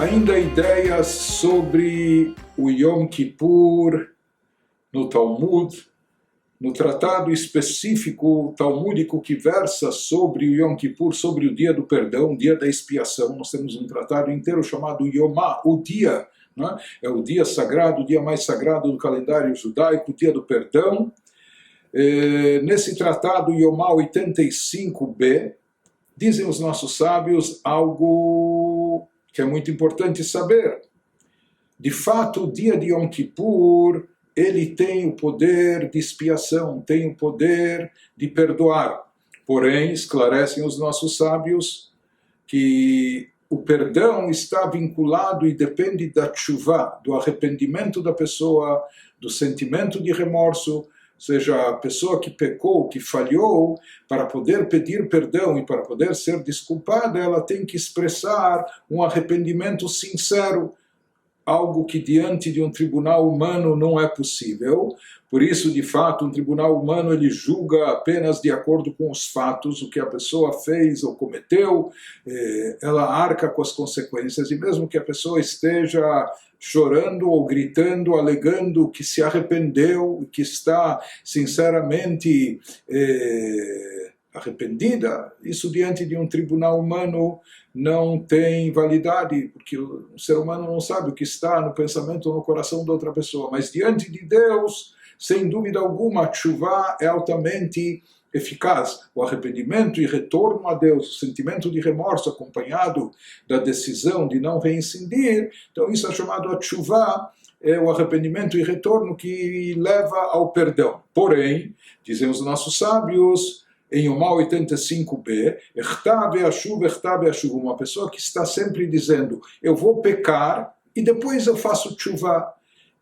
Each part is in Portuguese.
Ainda ideias sobre o Yom Kippur no Talmud, no tratado específico talmúdico que versa sobre o Yom Kippur, sobre o dia do perdão, o dia da expiação. Nós temos um tratado inteiro chamado Yomá, o dia, né? É o dia sagrado, o dia mais sagrado do calendário judaico, o dia do perdão. Nesse tratado Yomá 85b, dizem os nossos sábios algo que é muito importante saber. De fato, o dia de Yom Kippur, ele tem o poder de expiação, tem o poder de perdoar. Porém, esclarecem os nossos sábios que o perdão está vinculado e depende da tshuvá, do arrependimento da pessoa, do sentimento de remorso. Ou seja, a pessoa que pecou, que falhou, para poder pedir perdão e para poder ser desculpada, ela tem que expressar um arrependimento sincero, algo que diante de um tribunal humano não é possível. Por isso, de fato, um tribunal humano ele julga apenas de acordo com os fatos, o que a pessoa fez ou cometeu, ela arca com as consequências, e mesmo que a pessoa esteja chorando ou gritando, alegando que se arrependeu, que está sinceramente arrependida, isso diante de um tribunal humano não tem validade, porque o ser humano não sabe o que está no pensamento ou no coração da outra pessoa, mas diante de Deus, sem dúvida alguma, a tshuvá é altamente eficaz. O arrependimento e retorno a Deus, o sentimento de remorso acompanhado da decisão de não reincidir, então isso é chamado a tshuvá, é o arrependimento e retorno que leva ao perdão. Porém, dizem os nossos sábios, em Yomá 85b, uma pessoa que está sempre dizendo, eu vou pecar e depois eu faço tshuvá.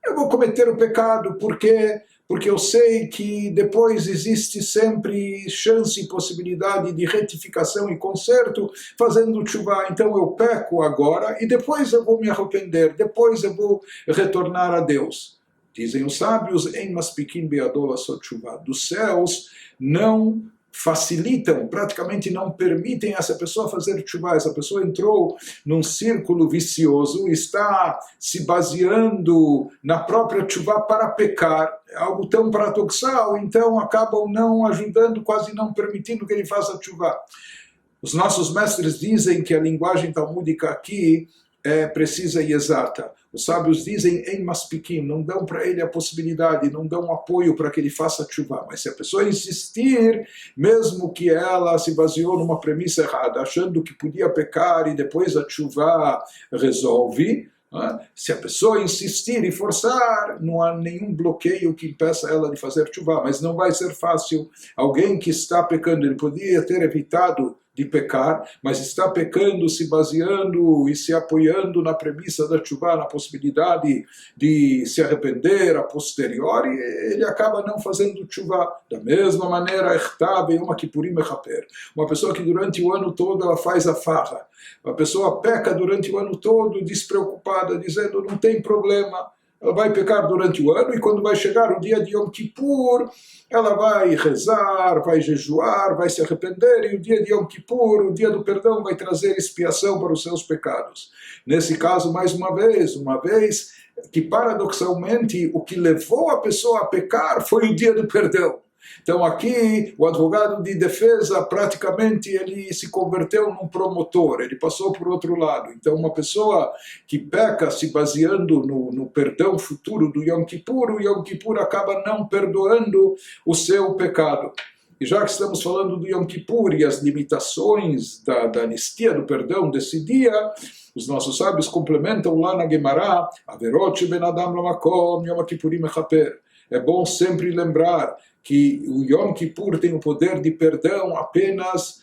Eu vou cometer o pecado porque eu sei que depois existe sempre chance e possibilidade de retificação e conserto fazendo tshuvá. Então eu peco agora e depois eu vou me arrepender, depois eu vou retornar a Deus. Dizem os sábios, em Maspikim Beadol Asot Tshuvá, dos céus não facilitam, praticamente não permitem essa pessoa fazer tshuvá. Essa pessoa entrou num círculo vicioso, está se baseando na própria tshuvá para pecar, é algo tão paradoxal, então acabam não ajudando, quase não permitindo que ele faça tshuvá. Os nossos mestres dizem que a linguagem talmúdica aqui é precisa e exata. Os sábios dizem em maspikim, não dão para ele a possibilidade, não dão apoio para que ele faça tshuvá. Mas se a pessoa insistir, mesmo que ela se baseou numa premissa errada, achando que podia pecar e depois a tshuvá resolve, se a pessoa insistir e forçar, não há nenhum bloqueio que impeça ela de fazer tshuvá, mas não vai ser fácil. Alguém que está pecando, ele podia ter evitado de pecar, mas está pecando, se baseando e se apoiando na premissa da tshuvá, na possibilidade de se arrepender a posteriori, ele acaba não fazendo tshuvá. Da mesma maneira, uma pessoa que durante o ano todo ela faz a farra, a pessoa peca durante o ano todo despreocupada, dizendo não tem problema, ela vai pecar durante o ano e quando vai chegar o dia de Yom Kippur, ela vai rezar, vai jejuar, vai se arrepender, e o dia de Yom Kippur, o dia do perdão, vai trazer expiação para os seus pecados. Nesse caso, mais uma vez que paradoxalmente o que levou a pessoa a pecar foi o dia do perdão. Então aqui o advogado de defesa praticamente ele se converteu num promotor, ele passou por outro lado. Então uma pessoa que peca se baseando no perdão futuro do Yom Kippur, o Yom Kippur acaba não perdoando o seu pecado. E já que estamos falando do Yom Kippur e as limitações da anistia, do perdão desse dia, os nossos sábios complementam lá na Gemara, Averot ben Adam lamakom Yom Kippurim mechaper. É bom sempre lembrar que o Yom Kippur tem o poder de perdão apenas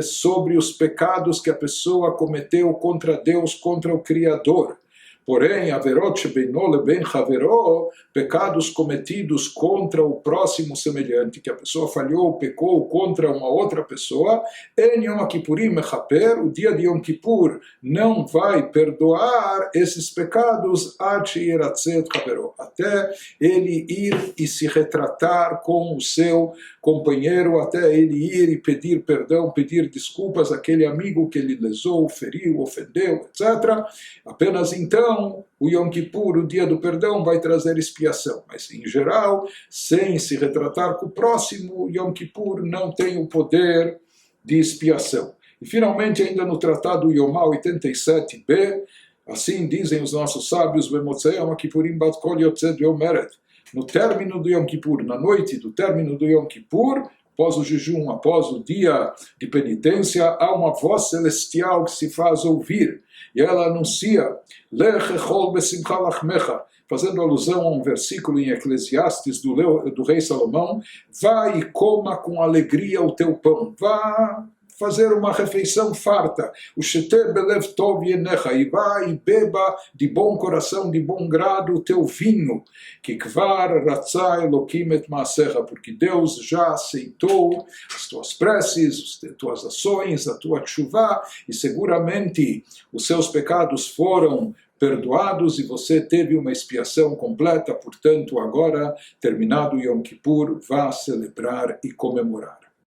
sobre os pecados que a pessoa cometeu contra Deus, contra o Criador. Porém, averot shebeino leben havero, pecados cometidos contra o próximo semelhante, que a pessoa falhou, pecou contra uma outra pessoa, en Yom Kippurim mechaper, o dia de Yom Kippur não vai perdoar esses pecados ad sheyiratzeh havero, até ele ir e se retratar com o seu companheiro, até ele ir e pedir perdão, pedir desculpas àquele amigo que ele lesou, feriu, ofendeu, etc. Apenas então o Yom Kippur, o dia do perdão, vai trazer expiação. Mas, em geral, sem se retratar com o próximo, o Yom Kippur não tem o poder de expiação. E, finalmente, ainda no Tratado Yomá 87b, assim dizem os nossos sábios, Bemotzei Yom Kippurim bat kol yotzed Yom Eret. No término do Yom Kippur, na noite do término do Yom Kippur, após o jejum, após o dia de penitência, há uma voz celestial que se faz ouvir, e ela anuncia, Lech echol besimcha lachmecha, fazendo alusão a um versículo em Eclesiastes do rei Salomão, vá e coma com alegria o teu pão, vá fazer uma refeição farta, o sheter belev tov yenecha, e vá e beba de bom coração, de bom grado o teu vinho, que kvar ratzah Elokim et maasecha, porque Deus já aceitou as tuas preces, as tuas ações, a tua tshuvá, e seguramente os seus pecados foram perdoados e você teve uma expiação completa, portanto agora, terminado Yom Kippur, vá celebrar e comemorar.